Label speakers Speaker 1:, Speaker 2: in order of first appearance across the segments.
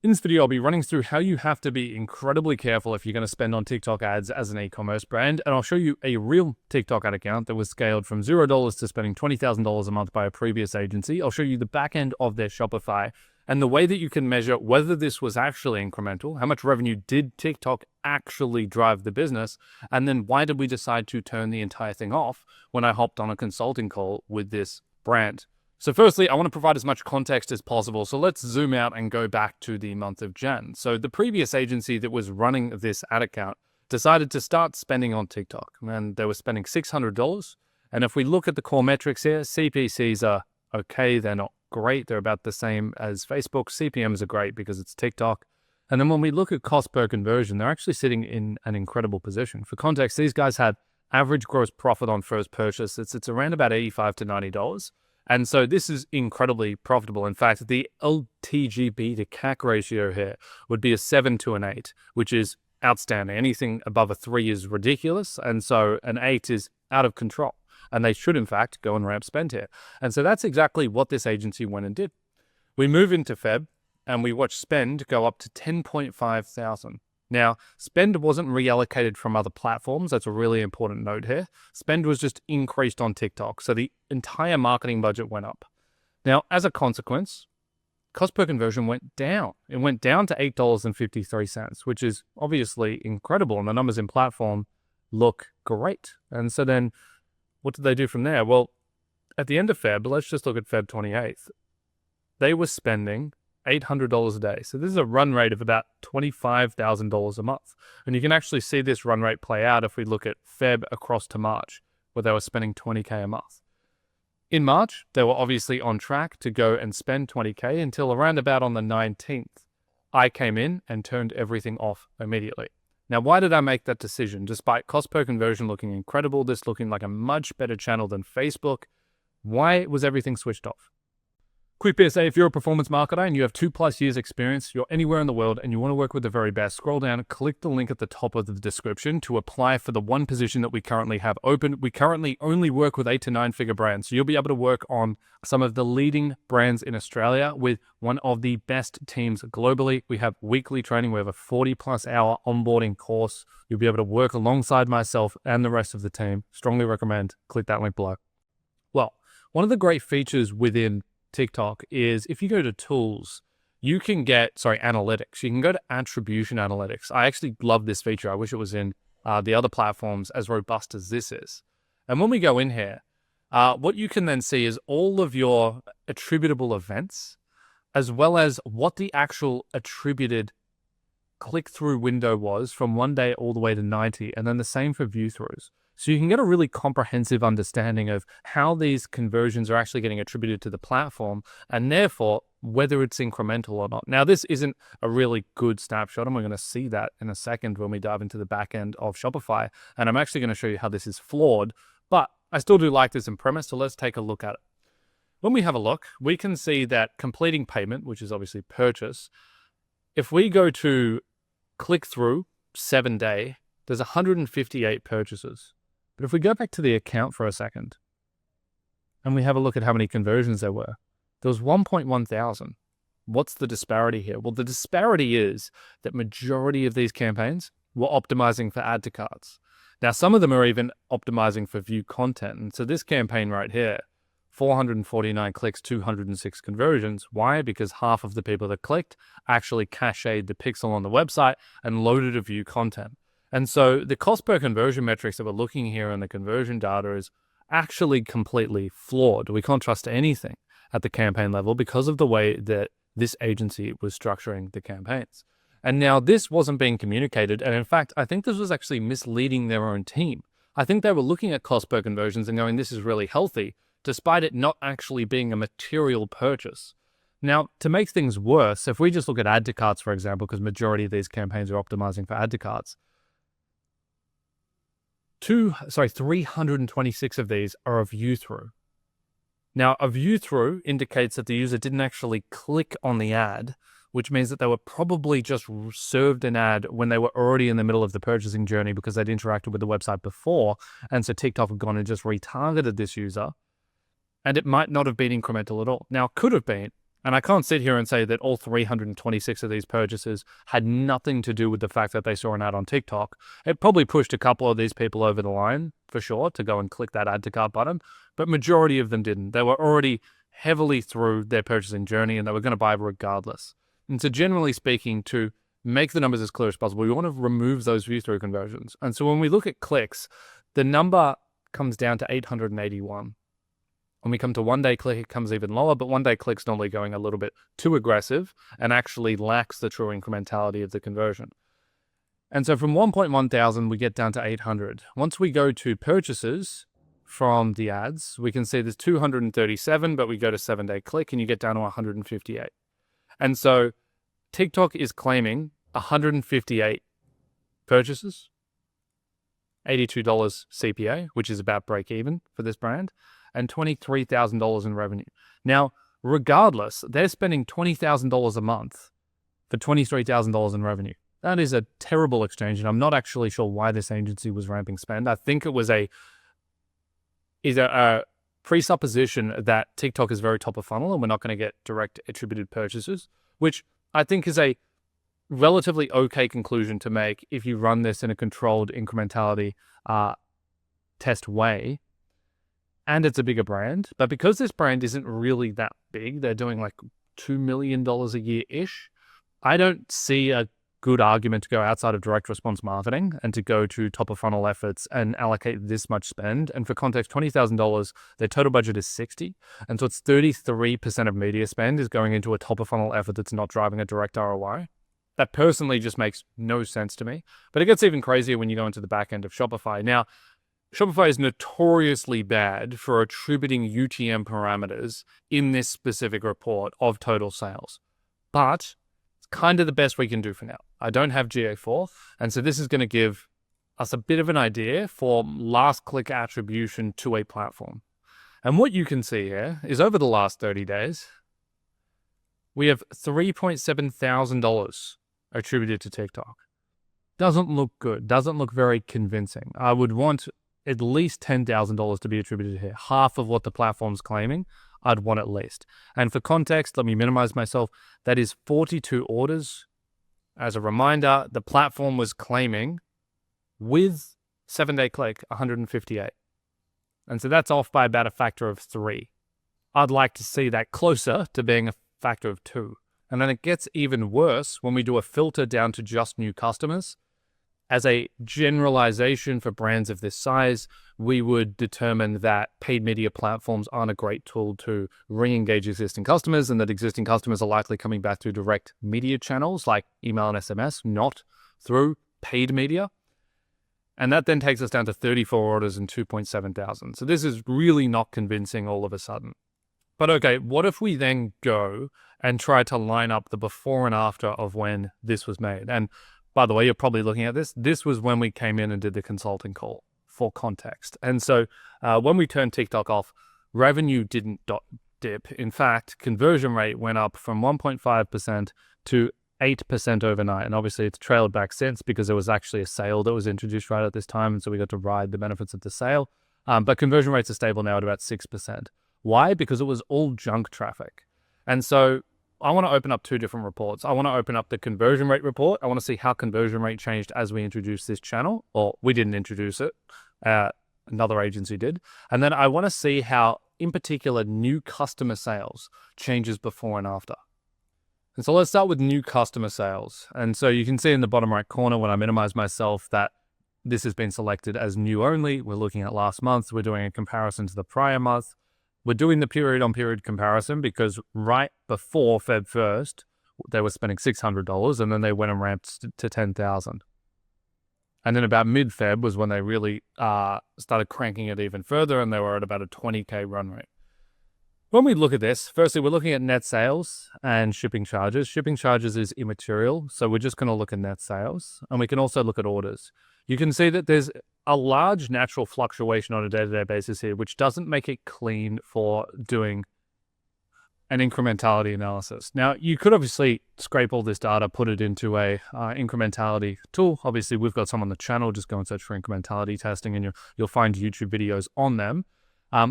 Speaker 1: In this video, I'll be running through how you have to be incredibly careful if you're going to spend on TikTok ads as an e-commerce brand. And I'll show you a real TikTok ad account that was scaled from $0 to spending $20,000 a month by a previous agency. I'll show you the back end of their Shopify and the way that you can measure whether this was actually incremental, how much revenue did TikTok actually drive the business, and then why did we decide to turn the entire thing off when I hopped on a consulting call with this brand. So firstly, I want to provide as much context as possible. So let's zoom out and go back to the month of Jan. So the previous agency that was running this ad account decided to start spending on TikTok, and they were spending $600. And if we look at the core metrics here, CPCs are okay. They're not great. They're about the same as Facebook. CPMs are great because it's TikTok. And then when we look at cost per conversion, they're actually sitting in an incredible position. For context, these guys had average gross profit on first purchase. It's around about $85 to $90. And so this is incredibly profitable. In fact, the LTGB to CAC ratio here would be a 7 to an 8, which is outstanding. Anything above a 3 is ridiculous. And so an 8 is out of control. And they should, in fact, go and ramp spend here. And so that's exactly what this agency went and did. We move into Feb and we watch spend go up to 10.5 thousand. Now, spend wasn't reallocated from other platforms. That's a really important note here. Spend was just increased on TikTok. So the entire marketing budget went up. Now, as a consequence, cost per conversion went down. It went down to $8.53, which is obviously incredible. And the numbers in platform look great. And so then what did they do from there? Well, at the end of Feb, let's just look at Feb 28th. They were spending $800 a day. So this is a run rate of about $25,000 a month. And you can actually see this run rate play out if we look at Feb across to March, where they were spending $20K a month. In March, they were obviously on track to go and spend $20K until around about on the 19th. I came in and turned everything off immediately. Now, why did I make that decision? Despite cost per conversion looking incredible, this looking like a much better channel than Facebook, why was everything switched off? Quick PSA, if you're a performance marketer and you have 2+ years experience, you're anywhere in the world and you want to work with the very best, scroll down, click the link at the top of the description to apply for the one position that we currently have open. We currently only work with 8 to 9 figure brands. So you'll be able to work on some of the leading brands in Australia with one of the best teams globally. We have weekly training. We have a 40+ hour onboarding course. You'll be able to work alongside myself and the rest of the team. Strongly recommend. Click that link below. Well, one of the great features within TikTok is if you go to tools, you can get, analytics. You can go to attribution analytics. I actually love this feature. I wish it was in the other platforms as robust as this is. And when we go in here, what you can then see is all of your attributable events, as well as what the actual attributed click-through window was from 1 day all the way to 90, and then the same for view-throughs. So you can get a really comprehensive understanding of how these conversions are actually getting attributed to the platform and therefore whether it's incremental or not. Now, this isn't a really good snapshot, and we're going to see that in a second when we dive into the back end of Shopify. And I'm actually going to show you how this is flawed, but I still do like this in premise, so let's take a look at it. When we have a look, we can see that completing payment, which is obviously purchase, if we go to click through 7 day, there's 158 purchases. But if we go back to the account for a second and we have a look at how many conversions there were, there was 1.1 thousand. What's the disparity here? Well, the disparity is that majority of these campaigns were optimizing for add to carts. Now, some of them are even optimizing for view content. And so this campaign right here, 449 clicks, 206 conversions. Why? Because half of the people that clicked actually cached the pixel on the website and loaded a view content. And so the cost per conversion metrics that we're looking here in the conversion data is actually completely flawed. We can't trust anything at the campaign level because of the way that this agency was structuring the campaigns. And now this wasn't being communicated. And in fact, I think this was actually misleading their own team. I think they were looking at cost per conversions and going, this is really healthy, despite it not actually being a material purchase. Now, to make things worse, if we just look at add to carts, for example, because majority of these campaigns are optimizing for add to carts, 326 of these are a view through. Now, a view through indicates that the user didn't actually click on the ad, which means that they were probably just served an ad when they were already in the middle of the purchasing journey because they'd interacted with the website before. And so TikTok had gone and just retargeted this user. And it might not have been incremental at all. Now, could have been And I can't sit here and say that all 326 of these purchases had nothing to do with the fact that they saw an ad on TikTok. It probably pushed a couple of these people over the line, for sure, to go and click that add to cart button, but majority of them didn't. They were already heavily through their purchasing journey and they were going to buy regardless. And so generally speaking, to make the numbers as clear as possible, we want to remove those view-through conversions. And so when we look at clicks, the number comes down to 881. When we come to one-day click, it comes even lower, but one-day click's normally going a little bit too aggressive and actually lacks the true incrementality of the conversion. And so from 1.1 thousand, we get down to 800. Once we go to purchases from the ads, we can see there's 237, but we go to 7-day click and you get down to 158. And so TikTok is claiming 158 purchases, $82 CPA, which is about break even for this brand, and $23,000 in revenue. Now, regardless, they're spending $20,000 a month for $23,000 in revenue. That is a terrible exchange, and I'm not actually sure why this agency was ramping spend. I think it was a presupposition that TikTok is very top of funnel and we're not going to get direct attributed purchases, which I think is a relatively okay conclusion to make if you run this in a controlled incrementality test way. And it's a bigger brand, but because this brand isn't really that big, they're doing like $2 million a year-ish, I don't see a good argument to go outside of direct response marketing and to go to top of funnel efforts and allocate this much spend. And for context, $20,000, their total budget is 60. And so it's 33% of media spend is going into a top of funnel effort that's not driving a direct ROI. That personally just makes no sense to me. But it gets even crazier when you go into the back end of Shopify. Now, Shopify is notoriously bad for attributing UTM parameters in this specific report of total sales. But it's kind of the best we can do for now. I don't have GA4, and so this is going to give us a bit of an idea for last click attribution to a platform. And what you can see here is over the last 30 days, we have $3.7 thousand attributed to TikTok. Doesn't look good, doesn't look very convincing. I would want at least $10,000 to be attributed here. Half of what the platform's claiming, I'd want at least. And for context, let me minimize myself. That is 42 orders. As a reminder, the platform was claiming with 7-day click 158. And so that's off by about a factor of 3. I'd like to see that closer to being a factor of 2. And then it gets even worse when we do a filter down to just new customers. As a generalization for brands of this size, we would determine that paid media platforms aren't a great tool to re-engage existing customers and that existing customers are likely coming back through direct media channels like email and SMS, not through paid media. And that then takes us down to 34 orders and 2.7 thousand. So this is really not convincing all of a sudden. But okay, what if we then go and try to line up the before and after of when this was made? And by the way, you're probably looking at this. This was when we came in and did the consulting call for context. And so when we turned TikTok off, revenue didn't dip. In fact, conversion rate went up from 1.5% to 8% overnight. And obviously it's trailed back since because there was actually a sale that was introduced right at this time. And so we got to ride the benefits of the sale. But conversion rates are stable now at about 6%. Why? Because it was all junk traffic. And so I want to open up 2 different reports. I want to open up the conversion rate report. I want to see how conversion rate changed as we introduced this channel, or we didn't introduce it. Another agency did. And then I want to see how, in particular, new customer sales changes before and after. And so let's start with new customer sales. And so you can see in the bottom right corner when I minimize myself that this has been selected as new only. We're looking at last month. We're doing a comparison to the prior month. We're doing the period-on-period comparison because right before Feb 1st, they were spending $600 and then they went and ramped to $10,000. And then about mid-Feb was when they really started cranking it even further and they were at about a 20K run rate. When we look at this, firstly, we're looking at net sales and shipping charges. Shipping charges is immaterial, so we're just going to look at net sales. And we can also look at orders. You can see that there's a large natural fluctuation on a day-to-day basis here, which doesn't make it clean for doing an incrementality analysis. Now, you could obviously scrape all this data, put it into a incrementality tool. Obviously, we've got some on the channel. Just go and search for incrementality testing and you'll find YouTube videos on them.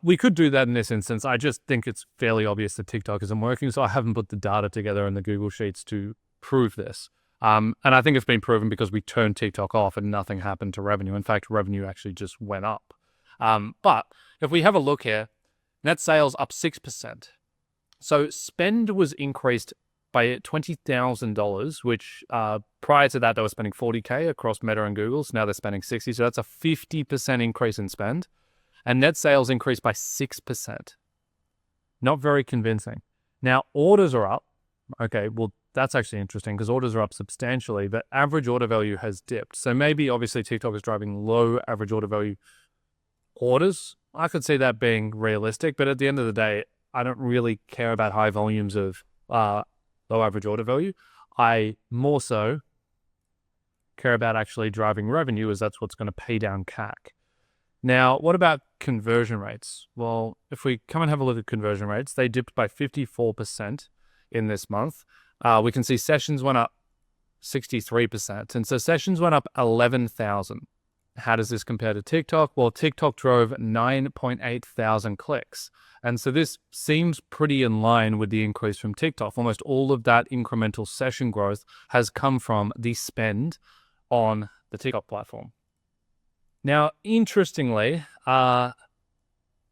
Speaker 1: We could do that in this instance. I just think it's fairly obvious that TikTok isn't working, so I haven't put the data together in the Google Sheets to prove this. And I think it's been proven because we turned TikTok off and nothing happened to revenue. In fact, revenue actually just went up. But if we have a look here, net sales up 6%. So spend was increased by $20,000, which prior to that, they were spending $40K across Meta and Google. So now they're spending $60. So that's a 50% increase in spend. And net sales increased by 6%. Not very convincing. Now, orders are up. Okay, well, that's actually interesting because orders are up substantially, but average order value has dipped. So maybe, obviously, TikTok is driving low average order value orders. I could see that being realistic, but at the end of the day, I don't really care about high volumes of low average order value. I more so care about actually driving revenue, as that's what's going to pay down CAC. Now, what about conversion rates? Well, if we come and have a look at conversion rates, they dipped by 54% in this month. We can see sessions went up 63%. And so sessions went up 11,000. How does this compare to TikTok? Well, TikTok drove 9.8 thousand clicks. And so this seems pretty in line with the increase from TikTok. Almost all of that incremental session growth has come from the spend on the TikTok platform. Now, interestingly,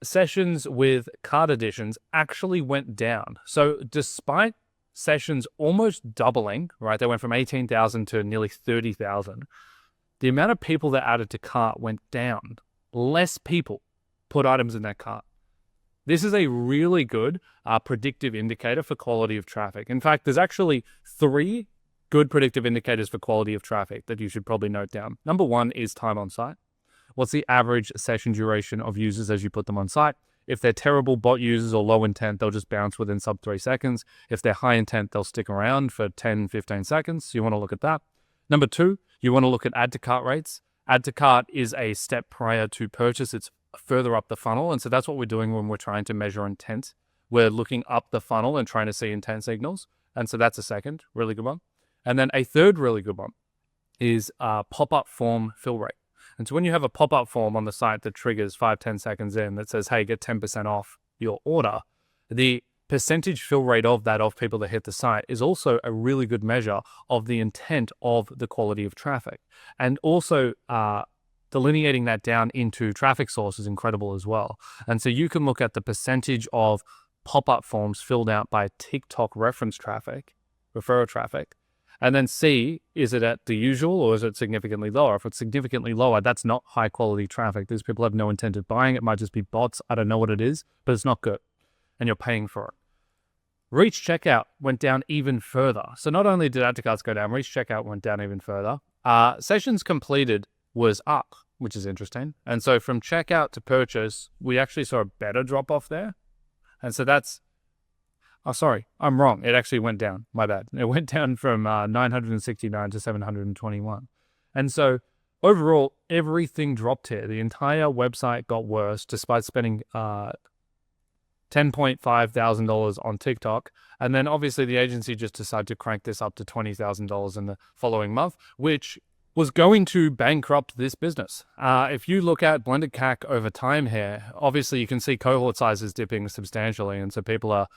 Speaker 1: sessions with cart additions actually went down. So despite sessions almost doubling, right? They went from 18,000 to nearly 30,000. The amount of people that added to cart went down. Less people put items in their cart. This is a really good predictive indicator for quality of traffic. In fact, there's actually 3 good predictive indicators for quality of traffic that you should probably note down. Number 1 is time on site. What's the average session duration of users as you put them on site? If they're terrible bot users or low intent, they'll just bounce within sub 3 seconds. If they're high intent, they'll stick around for 10, 15 seconds. So you want to look at that. Number 2, you want to look at add to cart rates. Add to cart is a step prior to purchase. It's further up the funnel. And so that's what we're doing when we're trying to measure intent. We're looking up the funnel and trying to see intent signals. And so that's a second really good one. And then a third really good one is pop-up form fill rate. And so when you have a pop-up form on the site that triggers 5-10 seconds in that says, hey, get 10% off your order, the percentage fill rate of that of people that hit the site is also a really good measure of the intent of the quality of traffic. And also delineating that down into traffic source is incredible as well. And so you can look at the percentage of pop-up forms filled out by TikTok reference traffic, referral traffic, and then see, is it at the usual or is it significantly lower? If it's significantly lower, that's not high quality traffic. These people have no intent of buying. It might just be bots. I don't know what it is, but it's not good. And you're paying for it. Reach checkout went down even further. So not only did add to carts go down, reach checkout went down even further. Sessions completed was up, which is interesting. And so from checkout to purchase, we actually saw a better drop off there. And so that's, oh, sorry, I'm wrong. It actually went down. My bad. It went down from 969 to 721. And so overall, everything dropped here. The entire website got worse despite spending $10.5 thousand on TikTok. And then obviously the agency just decided to crank this up to $20,000 in the following month, which was going to bankrupt this business. If you look at blended CAC over time here, obviously you can see cohort sizes dipping substantially. And so people are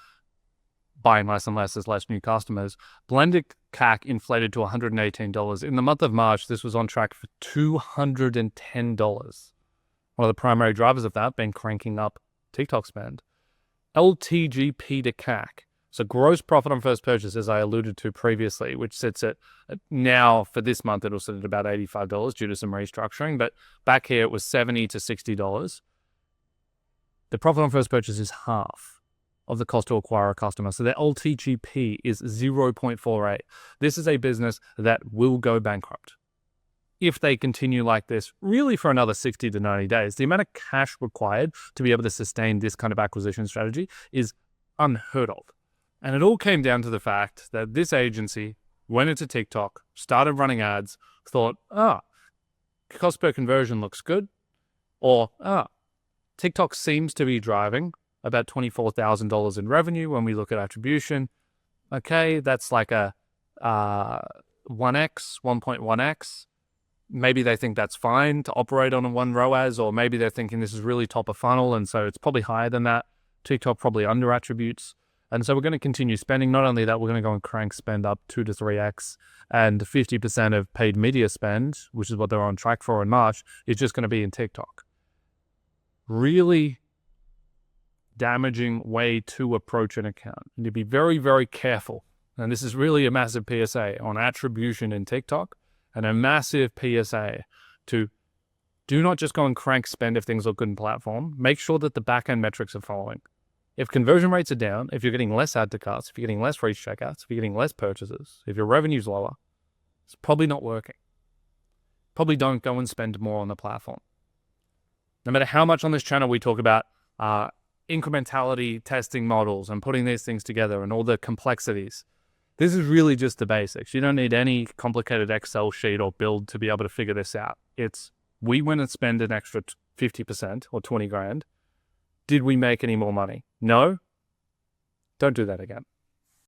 Speaker 1: buying less and less as less new customers. Blended CAC inflated to $118. In the month of March, this was on track for $210. One of the primary drivers of that being cranking up TikTok spend. LTGP to CAC. So gross profit on first purchase, as I alluded to previously, which sits at now for this month, it'll sit at about $85 due to some restructuring. But back here, it was $70 to $60. The profit on first purchase is half of the cost to acquire a customer. So their LTGP is 0.48. This is a business that will go bankrupt if they continue like this, really for another 60 to 90 days. The amount of cash required to be able to sustain this kind of acquisition strategy is unheard of. And it all came down to the fact that this agency went into TikTok, started running ads, thought, cost per conversion looks good, or TikTok seems to be driving about $24,000 in revenue when we look at attribution. Okay, that's like a 1x, 1.1x. maybe they think that's fine to operate on a 1 ROAS, or maybe they're thinking this is really top of funnel, and so it's probably higher than that. TikTok probably under attributes. And so we're going to continue spending. Not only that, we're going to go and crank spend up 2 to 3x, and 50% of paid media spend, which is what they're on track for in March, is just going to be in TikTok. Really damaging way to approach an account. And to be very, very careful. And this is really a massive PSA on attribution in TikTok, and a massive PSA to do not just go and crank spend if things look good in platform. Make sure that the back-end metrics are following. If conversion rates are down, if you're getting less add to carts, if you're getting less reach checkouts, if you're getting less purchases, if your revenue's lower, it's probably not working. Probably don't go and spend more on the platform. No matter how much on this channel we talk about incrementality testing models and putting these things together and all the complexities, this is really just the basics. You don't need any complicated Excel sheet or build to be able to figure this out. It's, we went and spend an extra 50% or 20 grand. Did we make any more money? No. Don't do that again.